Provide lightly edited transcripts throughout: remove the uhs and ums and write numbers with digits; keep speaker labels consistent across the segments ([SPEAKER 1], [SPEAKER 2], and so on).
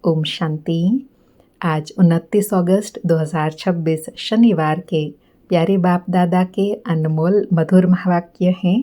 [SPEAKER 1] ओम शांति। आज 29 अगस्त 2026 शनिवार के प्यारे बाप दादा के अनमोल मधुर महावाक्य हैं।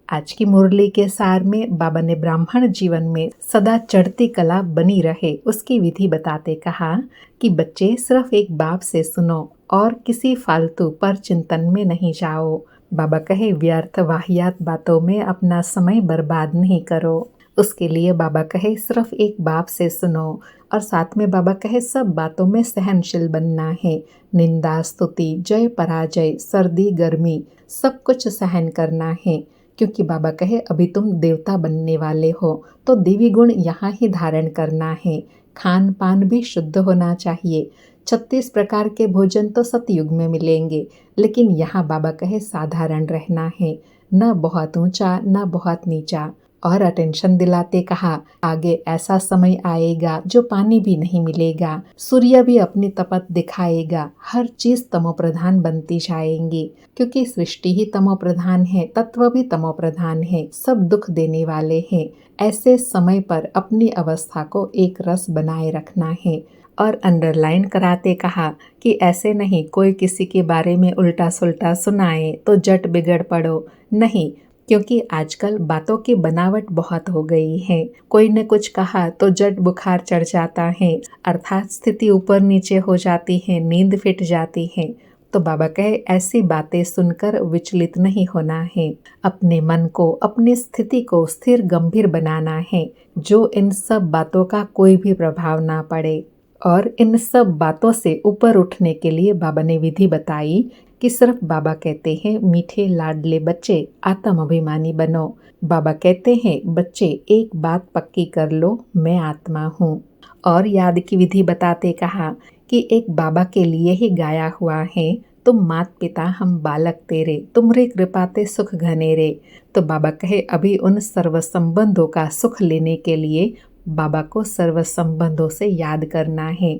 [SPEAKER 1] आज की मुरली के सार में बाबा ने ब्राह्मण जीवन में सदा चढ़ती कला बनी रहे उसकी विधि बताते कहा कि बच्चे सिर्फ एक बाप से सुनो और किसी फालतू पर चिंतन में नहीं जाओ। बाबा कहे व्यर्थ वाहियात बातों में अपना समय बर्बाद नहीं करो। उसके लिए बाबा कहे सिर्फ एक बाप से सुनो और साथ में बाबा कहे सब बातों में सहनशील बनना है। निंदा स्तुति जय पराजय सर्दी गर्मी सब कुछ सहन करना है, क्योंकि बाबा कहे अभी तुम देवता बनने वाले हो तो देवी गुण यहाँ ही धारण करना है। खान पान भी शुद्ध होना चाहिए। 36 प्रकार के भोजन तो सतयुग में मिलेंगे, लेकिन यहाँ बाबा कहे साधारण रहना है, न बहुत ऊंचा न बहुत नीचा। और अटेंशन दिलाते कहा आगे ऐसा समय आएगा जो पानी भी नहीं मिलेगा, सूर्य भी अपनी तपत दिखाएगा, हर चीज तमो प्रधान बनती जाएंगी, क्योंकि सृष्टि ही तमो प्रधान है, तत्व भी तमो प्रधान है, सब दुख देने वाले हैं। ऐसे समय पर अपनी अवस्था को एक रस बनाए रखना है। और अंडरलाइन कराते कहा कि ऐसे नहीं कोई किसी के बारे में उल्टा सुल्टा सुनाए तो जट बिगड़ पड़ो, नहीं, क्योंकि आजकल बातों की बनावट बहुत हो गई है। कोई ने कुछ कहा तो जट बुखार चढ़ जाता है, अर्थात स्थिति ऊपर नीचे हो जाती है, नींद फिट जाती है। तो बाबा कहे ऐसी बातें सुनकर विचलित नहीं होना है, अपने मन को अपनी स्थिति को स्थिर गंभीर बनाना है, जो इन सब बातों का कोई भी प्रभाव ना पड़े। और इन सब बातों से ऊपर उठने के लिए बाबा ने विधि बताई कि सिर्फ बाबा कहते हैं मीठे लाडले बच्चे आत्म अभिमानी बनो। बाबा कहते हैं बच्चे एक बात पक्की कर लो, मैं आत्मा हूँ। और याद की विधि बताते कहा कि एक बाबा के लिए ही गाया हुआ है, तुम मात पिता हम बालक तेरे, तुमरे कृपाते सुख घनेरे। तो बाबा कहे अभी उन सर्व संबंधों का सुख लेने के लिए बाबा को सर्व संबंधों से याद करना है।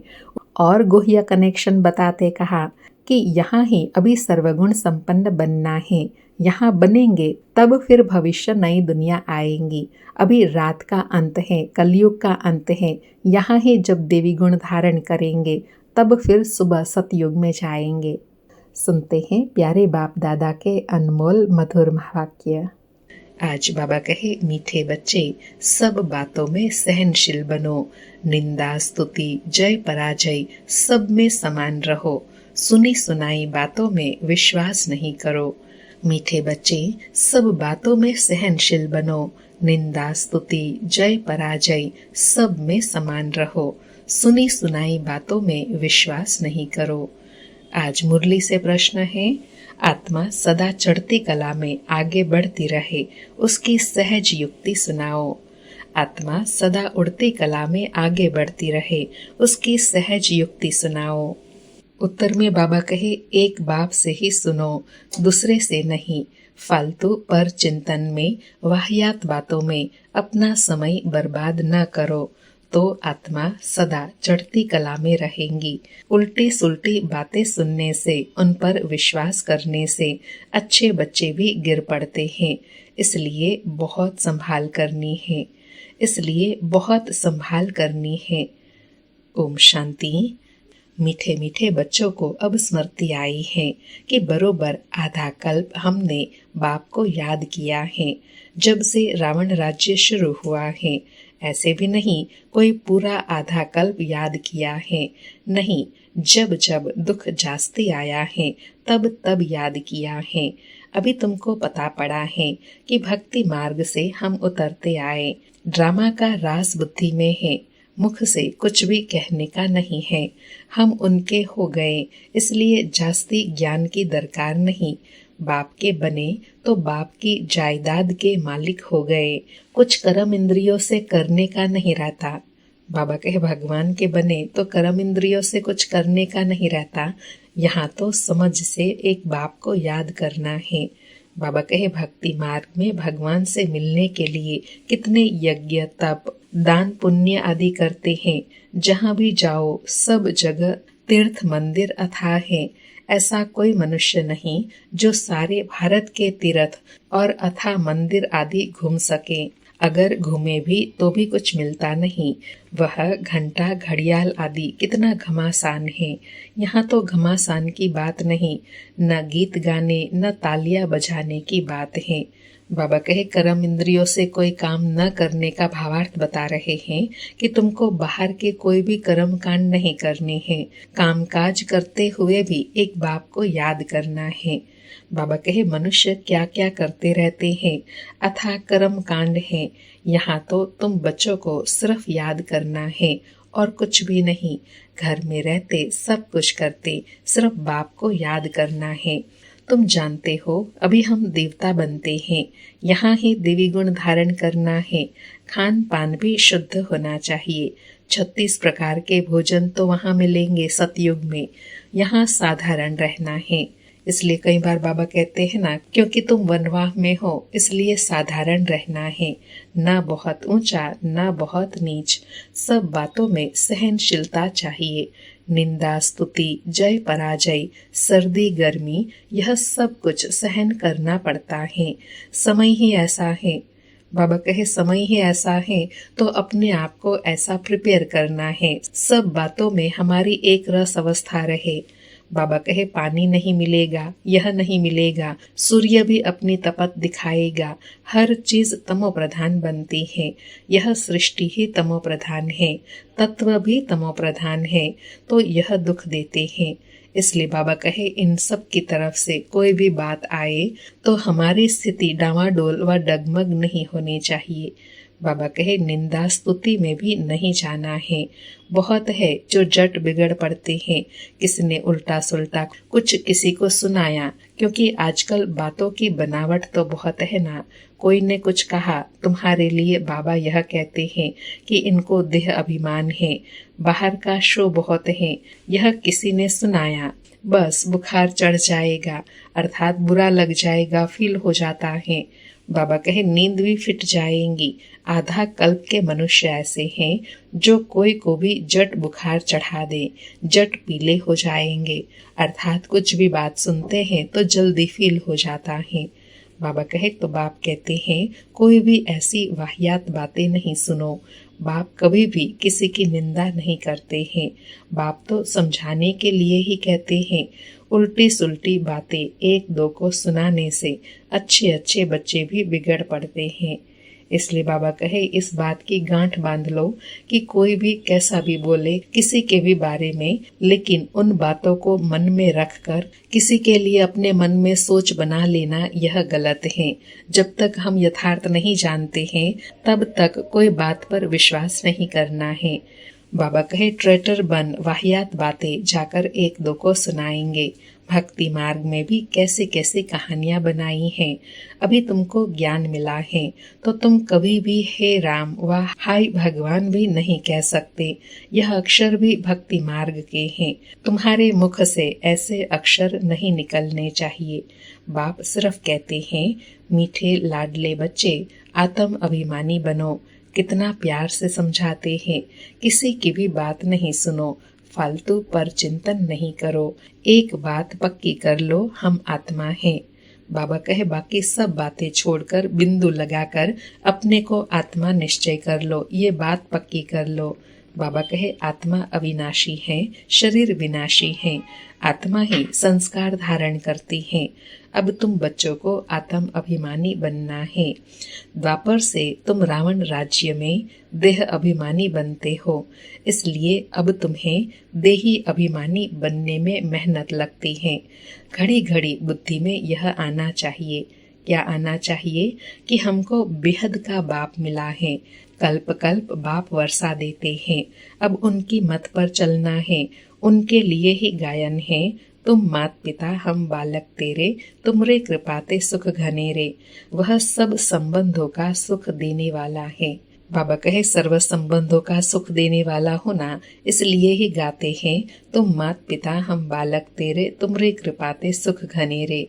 [SPEAKER 1] और गुह्य कनेक्शन बताते कहा कि यहाँ ही अभी सर्वगुण संपन्न बनना है, यहाँ बनेंगे तब फिर भविष्य नई दुनिया आएंगी। अभी रात का अंत है, कलयुग का अंत है, यहाँ ही जब देवी गुण धारण करेंगे तब फिर सुबह सतयुग में जाएंगे। सुनते हैं प्यारे बाप दादा के अनमोल मधुर महावाक्य। आज बाबा कहे मीठे बच्चे सब बातों में सहनशील बनो, निंदा स्तुति जय पराजय सब में समान रहो, सुनी सुनाई बातों में विश्वास नहीं करो। मीठे बच्चे सब बातों में सहनशील बनो, निंदा स्तुति जय पराजय सब में समान रहो, सुनी सुनाई बातों में विश्वास नहीं करो। आज मुरली से प्रश्न है, आत्मा सदा चढ़ती कला में आगे बढ़ती रहे उसकी सहज युक्ति सुनाओ। आत्मा सदा उड़ती कला में आगे बढ़ती रहे उसकी सहज युक्ति सुनाओ। उत्तर में बाबा कहे एक बाप से ही सुनो, दूसरे से नहीं। फालतू पर चिंतन में वाहियात बातों में अपना समय बर्बाद न करो तो आत्मा सदा चढ़ती कला में रहेंगी। उल्टी सुल्टी बातें सुनने से, उन पर विश्वास करने से अच्छे बच्चे भी गिर पड़ते हैं। इसलिए बहुत संभाल करनी है। ओम शांति। मीठे मीठे बच्चों को अब स्मृति आई है कि बरोबर आधा कल्प हमने बाप को याद किया है, जब से रावण राज्य शुरू हुआ है। ऐसे भी नहीं कोई पूरा आधा कल्प याद किया है, नहीं, जब जब दुख जास्ती आया है तब तब याद किया है। अभी तुमको पता पड़ा है कि भक्ति मार्ग से हम उतरते आए। ड्रामा का रास बुद्धि में है, मुख से कुछ भी कहने का नहीं है। हम उनके हो गए, इसलिए जास्ती ज्ञान की दरकार नहीं। बाप के बने तो बाप की जायदाद के मालिक हो गए, कुछ कर्म इंद्रियों से करने का नहीं रहता। बाबा कहे भगवान के बने तो कर्म इंद्रियों से कुछ करने का नहीं रहता, यहाँ तो समझ से एक बाप को याद करना है। बाबा कहे भक्ति मार्ग में भगवान से मिलने के लिए कितने यज्ञ तप दान पुण्य आदि करते हैं। जहाँ भी जाओ सब जगह तीर्थ मंदिर अथाह है। ऐसा कोई मनुष्य नहीं जो सारे भारत के तीर्थ और अथाह मंदिर आदि घूम सके। अगर घूमे भी तो भी कुछ मिलता नहीं। वह घंटा घड़ियाल आदि कितना घमासान है। यहाँ तो घमासान की बात नहीं, न गीत गाने न तालियां बजाने की बात है। बाबा कहे कर्म इंद्रियों से कोई काम न करने का भावार्थ बता रहे हैं कि तुमको बाहर के कोई भी कर्म कांड नहीं करने हैं। काम काज करते हुए भी एक बाप को याद करना है। बाबा कहे मनुष्य क्या क्या करते रहते हैं, अथाह कर्म कांड है। यहाँ तो तुम बच्चों को सिर्फ याद करना है और कुछ भी नहीं। घर में रहते सब कुछ करते, सिर्फ बाप को याद करना है। तुम जानते हो अभी हम देवता बनते हैं, यहाँ ही देवी गुण धारण करना है। खान पान भी शुद्ध होना चाहिए। 36 प्रकार के भोजन तो वहाँ मिलेंगे सतयुग में, यहाँ साधारण रहना है। इसलिए कई बार बाबा कहते हैं ना, क्योंकि तुम वनवाह में हो इसलिए साधारण रहना है, ना बहुत ऊंचा ना बहुत नीच। सब बातों में सहनशीलता चाहिए। निंदा स्तुति जय पराजय सर्दी गर्मी यह सब कुछ सहन करना पड़ता है। समय ही ऐसा है। बाबा कहे समय ही ऐसा है तो अपने आप को ऐसा प्रिपेयर करना है, सब बातों में हमारी एक रस अवस्था रहे। बाबा कहे पानी नहीं मिलेगा, यह नहीं मिलेगा, सूर्य भी अपनी तपत दिखाएगा, हर चीज तमो प्रधान बनती है। यह सृष्टि ही तमो प्रधान है, तत्व भी तमो प्रधान है, तो यह दुख देते हैं। इसलिए बाबा कहे इन सब की तरफ से कोई भी बात आए तो हमारी स्थिति डावाडोल व डगमग नहीं होनी चाहिए। बाबा कहे निंदा स्तुति में भी नहीं जाना है। बहुत है जो जट बिगड़ पड़ते हैं, किसी ने उल्टा सुल्टा कुछ किसी को सुनाया, क्योंकि आजकल बातों की बनावट तो बहुत है ना। कोई ने कुछ कहा, तुम्हारे लिए बाबा यह कहते हैं कि इनको देह अभिमान है, बाहर का शो बहुत है, यह किसी ने सुनाया, बस बुखार चढ़ जाएगा, अर्थात बुरा लग जाएगा, फील हो जाता है। बाबा कहे नींद भी फिट जाएंगी। आधा कल्प के मनुष्य ऐसे हैं जो कोई को भी जट बुखार चढ़ा दे, जट पीले हो जाएंगे, अर्थात कुछ भी बात सुनते हैं तो जल्दी फील हो जाता है। बाबा कहे तो बाप कहते हैं कोई भी ऐसी वाहियात बातें नहीं सुनो। बाप कभी भी किसी की निंदा नहीं करते हैं। बाप तो समझाने के लिए ही कहते हैं। उल्टी सुल्टी बातें एक दो को सुनाने से अच्छे अच्छे बच्चे भी बिगड़ पड़ते हैं। इसलिए बाबा कहे इस बात की गांठ बांध लो कि कोई भी कैसा भी बोले किसी के भी बारे में, लेकिन उन बातों को मन में रखकर किसी के लिए अपने मन में सोच बना लेना यह गलत है। जब तक हम यथार्थ नहीं जानते हैं तब तक कोई बात पर विश्वास नहीं करना है। बाबा कहे ट्रेटर बन वाहियात बातें जाकर एक दो को सुनाएंगे। भक्ति मार्ग में भी कैसे कैसे कहानियां बनाई हैं। अभी तुमको ज्ञान मिला है तो तुम कभी भी हे राम व हाय भगवान भी नहीं कह सकते। यह अक्षर भी भक्ति मार्ग के हैं। तुम्हारे मुख से ऐसे अक्षर नहीं निकलने चाहिए। बाप सिर्फ कहते हैं मीठे लाडले बच्चे आत्म अभिमानी बनो। कितना प्यार से समझाते हैं, किसी की भी बात नहीं सुनो, फालतू पर चिंतन नहीं करो, एक बात पक्की कर लो हम आत्मा हैं। बाबा कहे बाकी सब बातें छोड़कर बिंदु लगाकर अपने को आत्मा निश्चय कर लो, ये बात पक्की कर लो। बाबा कहे आत्मा अविनाशी है, शरीर विनाशी है, आत्मा ही संस्कार धारण करती है। अब तुम बच्चों को आत्म अभिमानी बनना है। द्वापर से तुम रावण राज्य में देह अभिमानी बनते हो, इसलिए अब तुम्हें देही अभिमानी बनने में मेहनत लगती है। घड़ी घड़ी बुद्धि में यह आना चाहिए। क्या आना चाहिए कि हमको बेहद का बाप मिला है, कल्प कल्प बाप वर्षा देते हैं, अब उनकी मत पर चलना है, उनके लिए ही गायन है। तुम मात पिता हम बालक तेरे, तुमरे कृपाते सुख घनेरे। वह सब संबंधों का सुख देने वाला है। बाबा कहे सर्व संबंधों का सुख देने वाला होना, इसलिए ही गाते हैं, तुम मात पिता हम बालक तेरे, तुमरे कृपाते सुख घनेरे।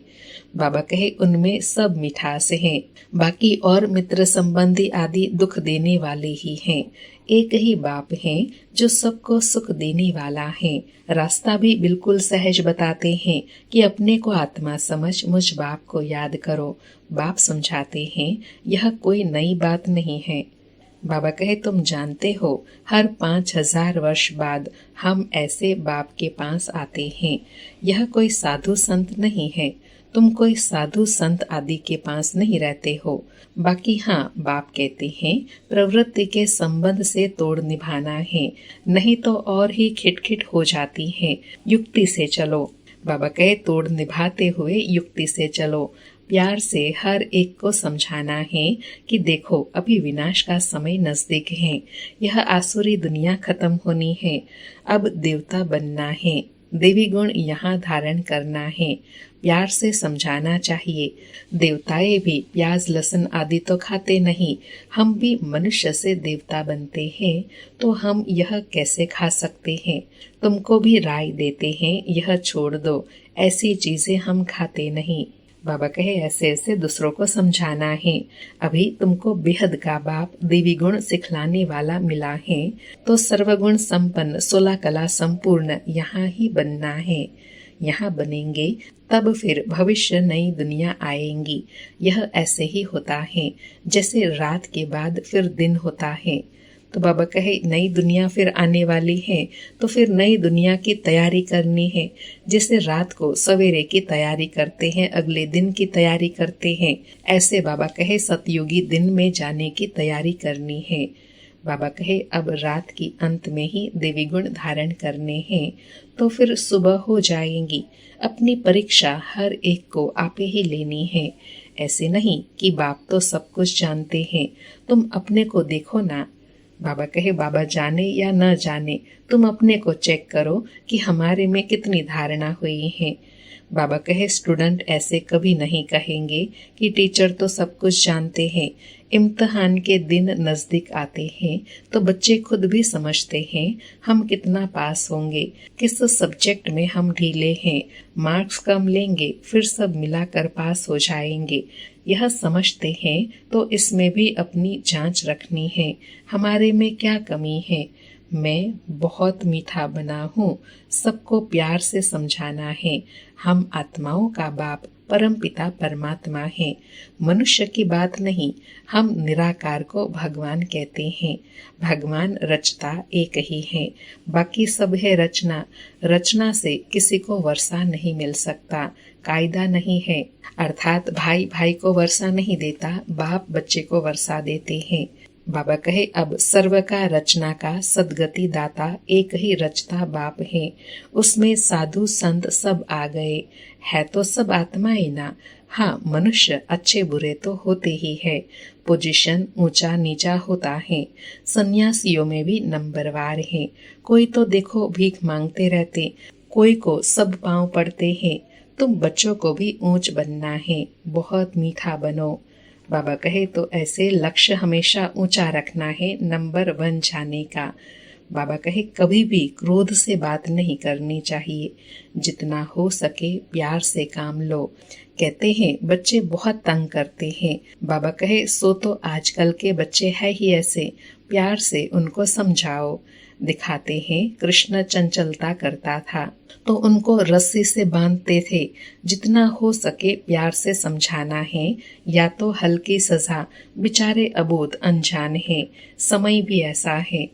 [SPEAKER 1] बाबा कहे उनमें सब मिठास है, बाकी और मित्र संबंधी आदि दुख देने वाले ही हैं। एक ही बाप है जो सबको सुख देने वाला है। रास्ता भी बिल्कुल सहज बताते हैं कि अपने को आत्मा समझ मुझ बाप को याद करो। बाप समझाते हैं यह कोई नई बात नहीं है। बाबा कहे तुम जानते हो हर 5000 वर्ष बाद हम ऐसे बाप के पास आते हैं। यह कोई साधु संत नहीं है, तुम कोई साधु संत आदि के पास नहीं रहते हो। बाकी हाँ, बाप कहते हैं प्रवृत्ति के संबंध से तोड़ निभाना है, नहीं तो और ही खिटखिट हो जाती है। युक्ति से चलो। बाबा कहे तोड़ निभाते हुए युक्ति से चलो। प्यार से हर एक को समझाना है कि देखो अभी विनाश का समय नजदीक है, यह आसुरी दुनिया खत्म होनी है, अब देवता बनना है, देवी गुण यहाँ धारण करना है। प्यार से समझाना चाहिए। देवताएं भी प्याज लहसुन आदि तो खाते नहीं, हम भी मनुष्य से देवता बनते हैं, तो हम यह कैसे खा सकते हैं। तुमको भी राय देते हैं यह छोड़ दो, ऐसी चीजें हम खाते नहीं। बाबा कहे ऐसे ऐसे दूसरों को समझाना है। अभी तुमको बेहद का बाप देवी गुण सिखलाने वाला मिला है, तो सर्वगुण संपन्न 16 कला संपूर्ण यहाँ ही बनना है। यहाँ बनेंगे तब फिर भविष्य नई दुनिया आएंगी। यह ऐसे ही होता है जैसे रात के बाद फिर दिन होता है। तो बाबा कहे नई दुनिया फिर आने वाली है, तो फिर नई दुनिया की तैयारी करनी है। जैसे रात को सवेरे की तैयारी करते हैं, अगले दिन की तैयारी करते हैं, ऐसे बाबा कहे सतयुगी दिन में जाने की तैयारी करनी है। बाबा कहे अब रात की अंत में ही देवी गुण धारण करने हैं, तो फिर सुबह हो जाएंगी। अपनी परीक्षा हर एक को आपे ही लेनी है। ऐसे नहीं कि बाप तो सब कुछ जानते हैं, तुम अपने को देखो ना। बाबा कहे बाबा जाने या न जाने, तुम अपने को चेक करो कि हमारे में कितनी धारणा हुई है। बाबा कहे स्टूडेंट ऐसे कभी नहीं कहेंगे कि टीचर तो सब कुछ जानते हैं। इम्तिहान के दिन नजदीक आते हैं तो बच्चे खुद भी समझते हैं हम कितना पास होंगे, किस सब्जेक्ट में हम ढीले हैं, मार्क्स कम लेंगे फिर सब मिलाकर पास हो जाएंगे। यह समझते हैं तो इसमें भी अपनी जांच रखनी है, हमारे में क्या कमी है। मैं बहुत मीठा बना हूँ, सबको प्यार से समझाना है। हम आत्माओं का बाप परम पिता परमात्मा है, मनुष्य की बात नहीं। हम निराकार को भगवान कहते हैं। भगवान रचता एक ही है, बाकी सब है रचना। रचना से किसी को वर्षा नहीं मिल सकता, कायदा नहीं है। अर्थात भाई भाई को वर्षा नहीं देता, बाप बच्चे को वर्षा देते हैं। बाबा कहे अब सर्व का रचना का सदगति दाता एक ही रचता बाप है। उसमें साधु संत सब आ गए, है तो सब आत्माएं ना। हाँ, मनुष्य अच्छे बुरे तो होते ही है, पोजीशन ऊंचा नीचा होता है। सन्यासियों में भी नंबरवार है। कोई तो देखो भीख मांगते रहते, कोई को सब पांव पड़ते हैं। तुम बच्चों को भी ऊंच बनना है, बहुत मीठा बनो। बाबा कहे तो ऐसे लक्ष्य हमेशा ऊंचा रखना है, नंबर 1 जाने का। बाबा कहे कभी भी क्रोध से बात नहीं करनी चाहिए, जितना हो सके प्यार से काम लो। कहते हैं बच्चे बहुत तंग करते हैं। बाबा कहे सो तो आजकल के बच्चे है ही ऐसे, प्यार से उनको समझाओ। दिखाते हैं कृष्ण चंचलता करता था तो उनको रस्सी से बांधते थे। जितना हो सके प्यार से समझाना है, या तो हल्की सजा, बेचारे अबोध अनजान है। समय भी ऐसा है।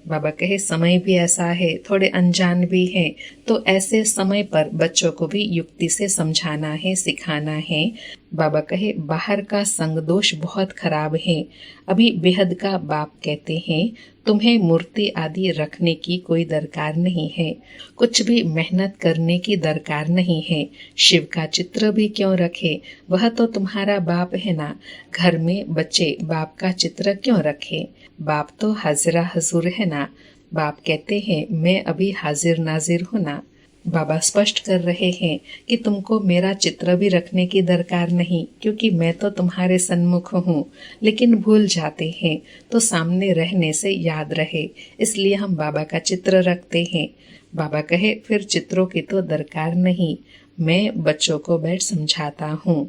[SPEAKER 1] बाबा कहे समय भी ऐसा है, थोड़े अनजान भी है, तो ऐसे समय पर बच्चों को भी युक्ति से समझाना है, सिखाना है। बाबा कहे बाहर का संग दोष बहुत खराब है। अभी बेहद का बाप कहते हैं तुम्हें मूर्ति आदि रखने की कोई दरकार नहीं है, कुछ भी मेहनत करने की दरकार नहीं है। शिव का चित्र भी क्यों रखे, वह तो तुम्हारा बाप है ना। घर में बच्चे बाप का चित्र क्यों रखे, बाप तो हाजिरा हजूर है ना। बाप कहते हैं मैं अभी हाजिर नाजिर हूँ ना। बाबा स्पष्ट कर रहे हैं कि तुमको मेरा चित्र भी रखने की दरकार नहीं, क्योंकि मैं तो तुम्हारे सन्मुख हूँ। लेकिन भूल जाते हैं तो सामने रहने से याद रहे, इसलिए हम बाबा का चित्र रखते हैं। बाबा कहे फिर चित्रों की तो दरकार नहीं, मैं बच्चों को बैठ समझाता हूँ।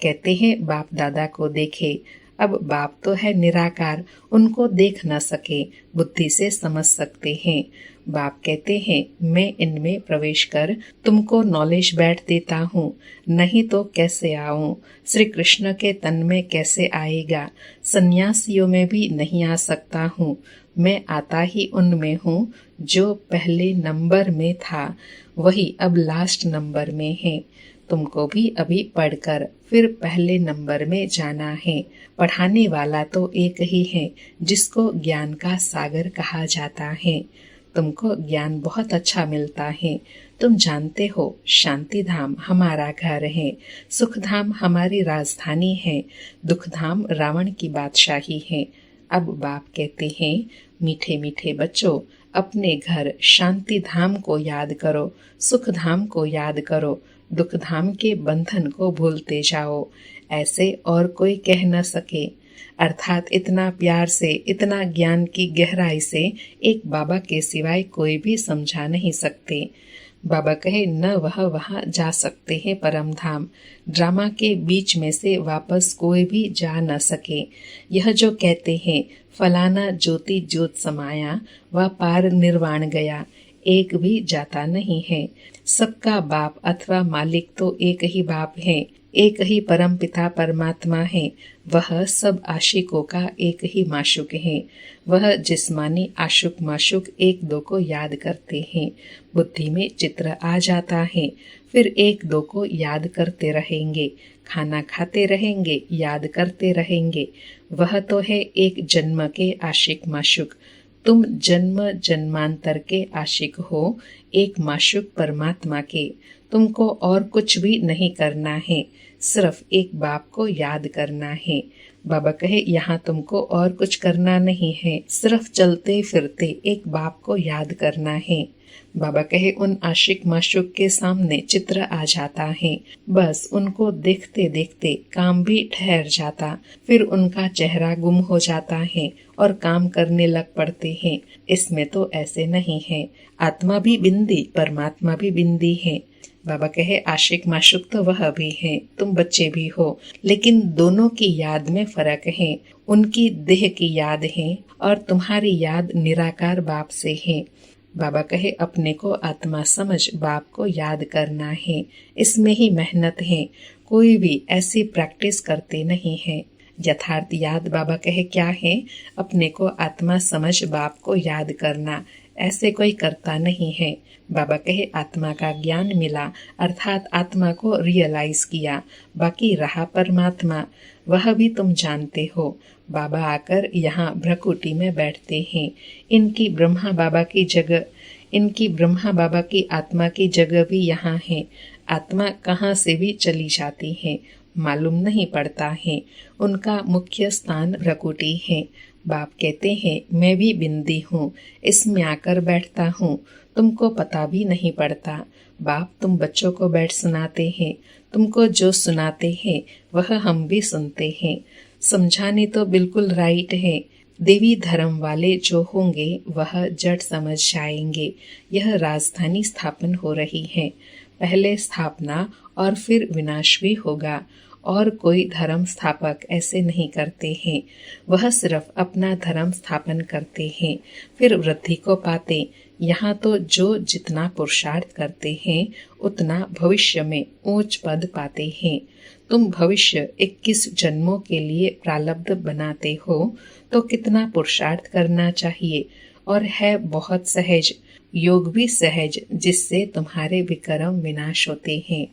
[SPEAKER 1] कहते हैं बाप दादा को देखे। अब बाप तो है निराकार, उनको देख न सके, बुद्धि से समझ सकते हैं। बाप कहते हैं मैं इनमें प्रवेश कर तुमको नॉलेज बैठ देता हूँ, नहीं तो कैसे आऊं? श्री कृष्ण के तन में कैसे आएगा? सन्यासियों में भी नहीं आ सकता हूँ। मैं आता ही उनमें हूँ जो पहले नंबर में था, वही अब लास्ट नंबर में है। तुमको भी अभी पढ़कर फिर पहले नंबर में जाना है। पढ़ाने वाला तो एक ही है, जिसको ज्ञान का सागर कहा जाता है। तुमको ज्ञान बहुत अच्छा मिलता है। तुम जानते हो शांति धाम हमारा घर है, सुख धाम हमारी राजधानी है, दुख धाम रावण की बादशाही है। अब बाप कहते हैं मीठे मीठे बच्चों, अपने घर शांति धाम को याद करो, सुख धाम को याद करो, दुख धाम के बंधन को भूलते जाओ। ऐसे और कोई कह न सके। अर्थात इतना प्यार से, इतना ज्ञान की गहराई से एक बाबा के सिवाय कोई भी समझा नहीं सकते। बाबा कहे न वह वहां जा सकते हैं परम धाम, ड्रामा के बीच में से वापस कोई भी जा न सके। यह जो कहते हैं फलाना ज्योति ज्योत समाया, वह पार निर्वाण गया, एक भी जाता नहीं है। सबका बाप अथवा मालिक तो एक ही बाप है, एक ही परम पिता परमात्मा है। वह सब आशिकों का एक ही माशुक है। वह जिस्मानी आशुक माशुक एक दो को याद करते हैं, बुद्धि में चित्र आ जाता है, फिर एक दो को याद करते रहेंगे, खाना खाते रहेंगे, याद करते रहेंगे। वह तो है एक जन्म के आशिक माशुक। तुम जन्म जन्मांतर के आशिक हो, एक माशुक परमात्मा के। तुमको और कुछ भी नहीं करना है, सिर्फ एक बाप को याद करना है। बाबा कहे यहाँ तुमको और कुछ करना नहीं है, सिर्फ चलते फिरते एक बाप को याद करना है। बाबा कहे उन आशिक माशुक के सामने चित्र आ जाता है, बस उनको देखते देखते काम भी ठहर जाता, फिर उनका चेहरा गुम हो जाता है और काम करने लग पड़ते हैं। इसमें तो ऐसे नहीं है, आत्मा भी बिंदी, परमात्मा भी बिंदी है। बाबा कहे आशिक माशुक तो वह भी है, तुम बच्चे भी हो, लेकिन दोनों की याद में फर्क है। उनकी देह की याद है और तुम्हारी याद निराकार बाप से है। बाबा कहे अपने को आत्मा समझ बाप को याद करना है, इसमें ही मेहनत है। कोई भी ऐसी प्रैक्टिस करते नहीं है। यथार्थ याद बाबा कहे क्या है? अपने को आत्मा समझ बाप को याद करना, ऐसे कोई करता नहीं है। बाबा कहे आत्मा का ज्ञान मिला, अर्थात आत्मा को रियलाइज किया, बाकी रहा परमात्मा, वह भी तुम जानते हो। बाबा आकर यहाँ भ्रकुटी में बैठते हैं। इनकी ब्रह्मा बाबा की जगह, इनकी ब्रह्मा बाबा की आत्मा की जगह भी यहाँ है। आत्मा कहाँ से भी चली जाती है, मालूम नहीं पड़ता है। उनका मुख्य स्थान भ्रकुटी है। बाप कहते हैं मैं भी बिंदी हूँ, इसमें आकर बैठता हूँ, तुमको पता भी नहीं पड़ता। बाप तुम बच्चों को बैठ सुनाते हैं, तुमको जो सुनाते हैं वह हम भी सुनते हैं। समझाने तो बिल्कुल राइट है। देवी धर्म वाले जो होंगे वह जड़ समझ जाएंगे। यह राजधानी स्थापन हो रही है, पहले स्थापना और फिर विनाश भी होगा। और कोई धर्म स्थापक ऐसे नहीं करते हैं, वह सिर्फ अपना धर्म स्थापन करते हैं, फिर वृद्धि को पाते। यहाँ तो जो जितना पुरुषार्थ करते हैं उतना भविष्य में ऊंच पद पाते हैं। तुम भविष्य 21 जन्मों के लिए प्रारब्ध बनाते हो तो कितना पुरुषार्थ करना चाहिए, और है बहुत सहज, योग भी सहज, जिससे तुम्हारे विकर्म विनाश होते हैं।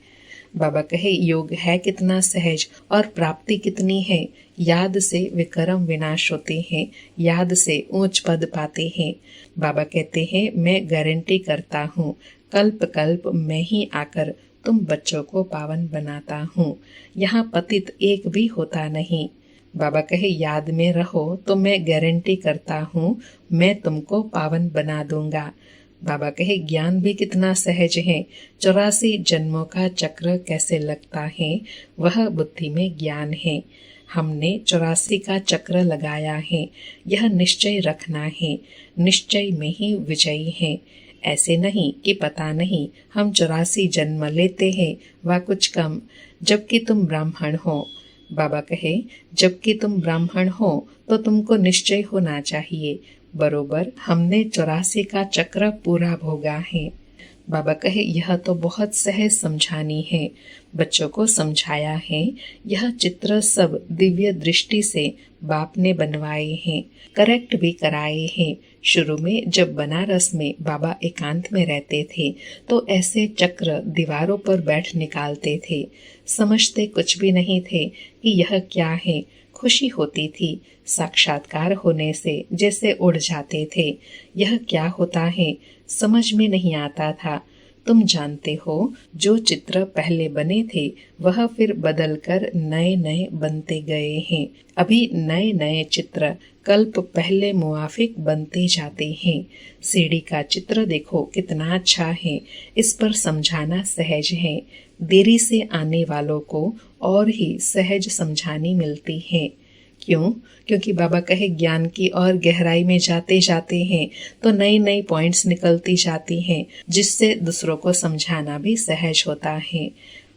[SPEAKER 1] बाबा कहे योग है कितना सहज और प्राप्ति कितनी है। याद से विकर्म विनाश होते हैं, याद से ऊंच पद पाते हैं। बाबा कहते हैं मैं गारंटी करता हूँ, कल्प कल्प मैं ही आकर तुम बच्चों को पावन बनाता हूँ। यहाँ पतित एक भी होता नहीं। बाबा कहे याद में रहो तो मैं गारंटी करता हूँ मैं तुमको पावन बना दूंगा। बाबा कहे ज्ञान भी कितना सहज है। 84 जन्मों का चक्र कैसे लगता है, वह बुद्धि में ज्ञान है। हमने 84 का चक्र लगाया है, यह निश्चय रखना है। निश्चय में ही विजयी है। ऐसे नहीं कि पता नहीं हम 84 जन्म लेते हैं व कुछ कम, जबकि तुम ब्राह्मण हो। बाबा कहे जबकि तुम ब्राह्मण हो तो तुमको निश्चय होना चाहिए, बरोबर हमने 84 का चक्र पूरा भोगा है। बाबा कहे यह तो बहुत सहज समझानी है। बच्चों को समझाया है। यह चित्र सब दिव्य दृष्टि से बाप ने बनवाए हैं, करेक्ट भी कराए हैं। शुरू में जब बनारस में बाबा एकांत में रहते थे तो ऐसे चक्र दीवारों पर बैठ निकालते थे। समझते कुछ भी नहीं थे कि यह क्या है। खुशी होती थी, साक्षात्कार होने से जैसे उड़ जाते थे। यह क्या होता है समझ में नहीं आता था। तुम जानते हो जो चित्र पहले बने थे वह फिर बदलकर नए नए बनते गए हैं। अभी नए नए चित्र कल्प पहले मुआफिक बनते जाते हैं। सीढ़ी का चित्र देखो कितना अच्छा है, इस पर समझाना सहज है। देरी से आने वालों को और ही सहज समझानी मिलती है। क्यों? क्योंकि बाबा कहे ज्ञान की और गहराई में जाते जाते हैं तो नई नई पॉइंट्स निकलती जाती हैं, जिससे दूसरों को समझाना भी सहज होता है।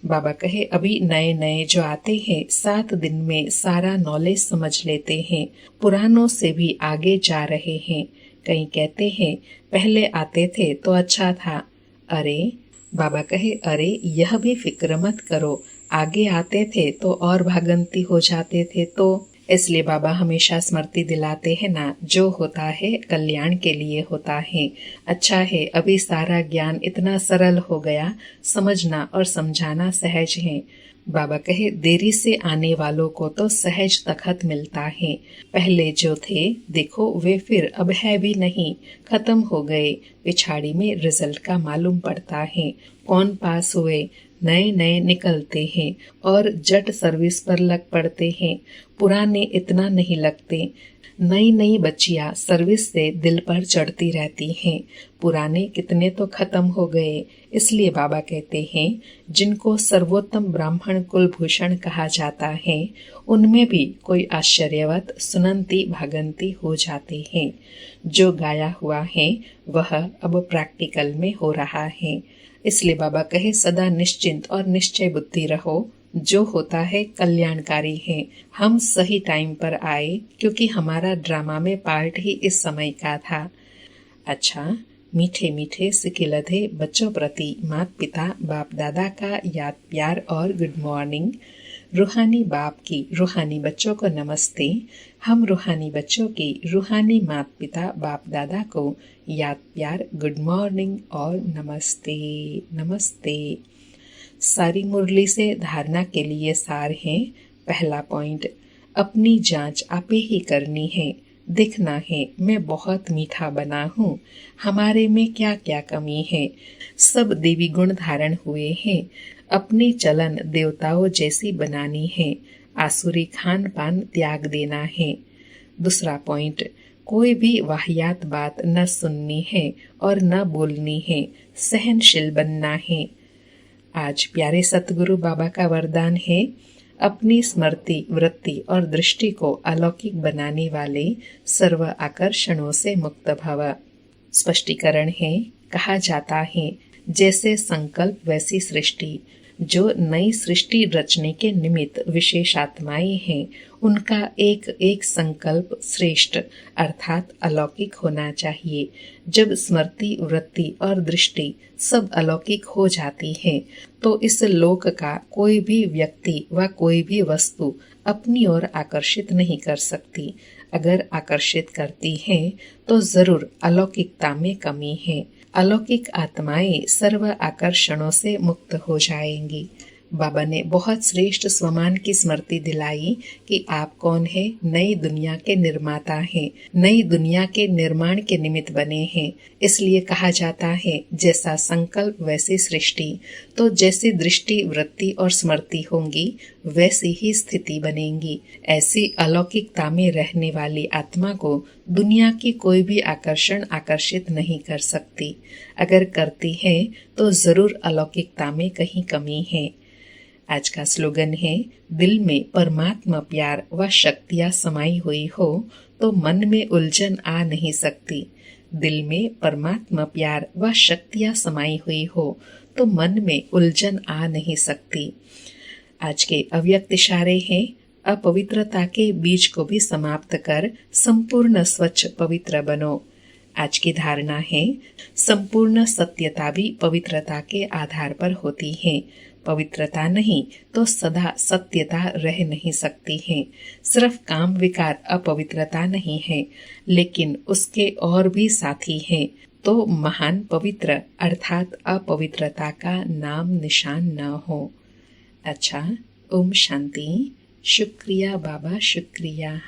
[SPEAKER 1] बाबा कहे अभी नए नए जो आते हैं 7 दिन में सारा नॉलेज समझ लेते हैं, पुरानों से भी आगे जा रहे हैं। कई कहते हैं पहले आते थे तो अच्छा था। अरे बाबा कहे अरे यह भी फिक्र मत करो, आगे आते थे तो और भागंती हो जाते थे। तो इसलिए बाबा हमेशा स्मृति दिलाते हैं ना, जो होता है कल्याण के लिए होता है। अच्छा है अभी सारा ज्ञान इतना सरल हो गया, समझना और समझाना सहज है। बाबा कहे देरी से आने वालों को तो सहज तखत मिलता है। पहले जो थे देखो वे फिर अब है भी नहीं, खत्म हो गए। पिछाड़ी में रिजल्ट का मालूम पड़ता है, कौन पास हुए। नए नए निकलते हैं और जट सर्विस पर लग पड़ते हैं, पुराने इतना नहीं लगते। नई नई बच्चियां सर्विस से दिल पर चढ़ती रहती हैं, पुराने कितने तो खत्म हो गए। इसलिए बाबा कहते हैं जिनको सर्वोत्तम ब्राह्मण कुलभूषण कहा जाता है उनमें भी कोई आश्चर्यवत सुनंती भागंती हो जाते हैं। जो गाया हुआ है वह अब प्रैक्टिकल में हो रहा है। इसलिए बाबा कहे सदा निश्चिंत और निश्चय बुद्धि रहो, जो होता है कल्याणकारी है। हम सही टाइम पर आए क्योंकि हमारा ड्रामा में पार्ट ही इस समय का था। अच्छा, मीठे मीठे सिकिलधे बच्चों प्रति माता पिता बाप दादा का याद प्यार और गुड मॉर्निंग। रूहानी बाप की रूहानी बच्चों को नमस्ते। हम रूहानी बच्चों की रूहानी माता पिता बाप दादा को याद प्यार गुड मॉर्निंग और नमस्ते नमस्ते। सारी मुरली से धारणा के लिए सार है। पहला पॉइंट, अपनी जांच आपे ही करनी है। देखना है मैं बहुत मीठा बना हूँ, हमारे में क्या क्या कमी है। सब देवी गुण धारण हुए हैं, अपनी चलन देवताओं जैसी बनानी है। आसुरी खान पान त्याग देना है। दूसरा पॉइंट, कोई भी वाहियात बात न सुननी है और न बोलनी है, सहनशील बनना है। आज प्यारे सतगुरु बाबा का वरदान है, अपनी स्मृति वृत्ति और दृष्टि को अलौकिक बनाने वाले सर्व आकर्षणों से मुक्त भव। स्पष्टीकरण है, कहा जाता है जैसे संकल्प वैसी सृष्टि। जो नई सृष्टि रचने के निमित्त विशेष आत्माएं हैं उनका एक एक संकल्प श्रेष्ठ अर्थात अलौकिक होना चाहिए। जब स्मृति वृत्ति और दृष्टि सब अलौकिक हो जाती है तो इस लोक का कोई भी व्यक्ति व कोई भी वस्तु अपनी ओर आकर्षित नहीं कर सकती। अगर आकर्षित करती है तो जरूर अलौकिकता में कमी है। अलौकिक आत्माएं सर्व आकर्षणों से मुक्त हो जाएंगी। बाबा ने बहुत श्रेष्ठ स्वमान की स्मृति दिलाई कि आप कौन है, नई दुनिया के निर्माता हैं, नई दुनिया के निर्माण के निमित्त बने हैं। इसलिए कहा जाता है जैसा संकल्प वैसी सृष्टि। तो जैसी दृष्टि, वृत्ति और स्मृति होंगी वैसी ही स्थिति बनेगी। ऐसी अलौकिकता में रहने वाली आत्मा को दुनिया की कोई भी आकर्षण आकर्षित नहीं कर सकती। अगर करती है तो जरूर अलौकिकता में कहीं कमी है। आज का स्लोगन है, दिल में परमात्मा प्यार व शक्तियाँ समाई हुई हो तो मन में उलझन आ नहीं सकती। दिल में परमात्मा प्यार व शक्तियाँ समाई हुई हो तो मन में उलझन आ नहीं सकती। आज के अव्यक्त इशारे हैं, अपवित्रता के बीज को भी समाप्त कर संपूर्ण स्वच्छ पवित्र बनो। आज की धारणा है, संपूर्ण सत्यता भी पवित्रता के आधार पर होती है। पवित्रता नहीं तो सदा सत्यता रह नहीं सकती है। सिर्फ काम विकार अपवित्रता नहीं है, लेकिन उसके और भी साथी हैं। तो महान पवित्र अर्थात अपवित्रता का नाम निशान न हो। अच्छा, ओम शांति। शुक्रिया बाबा, शुक्रिया।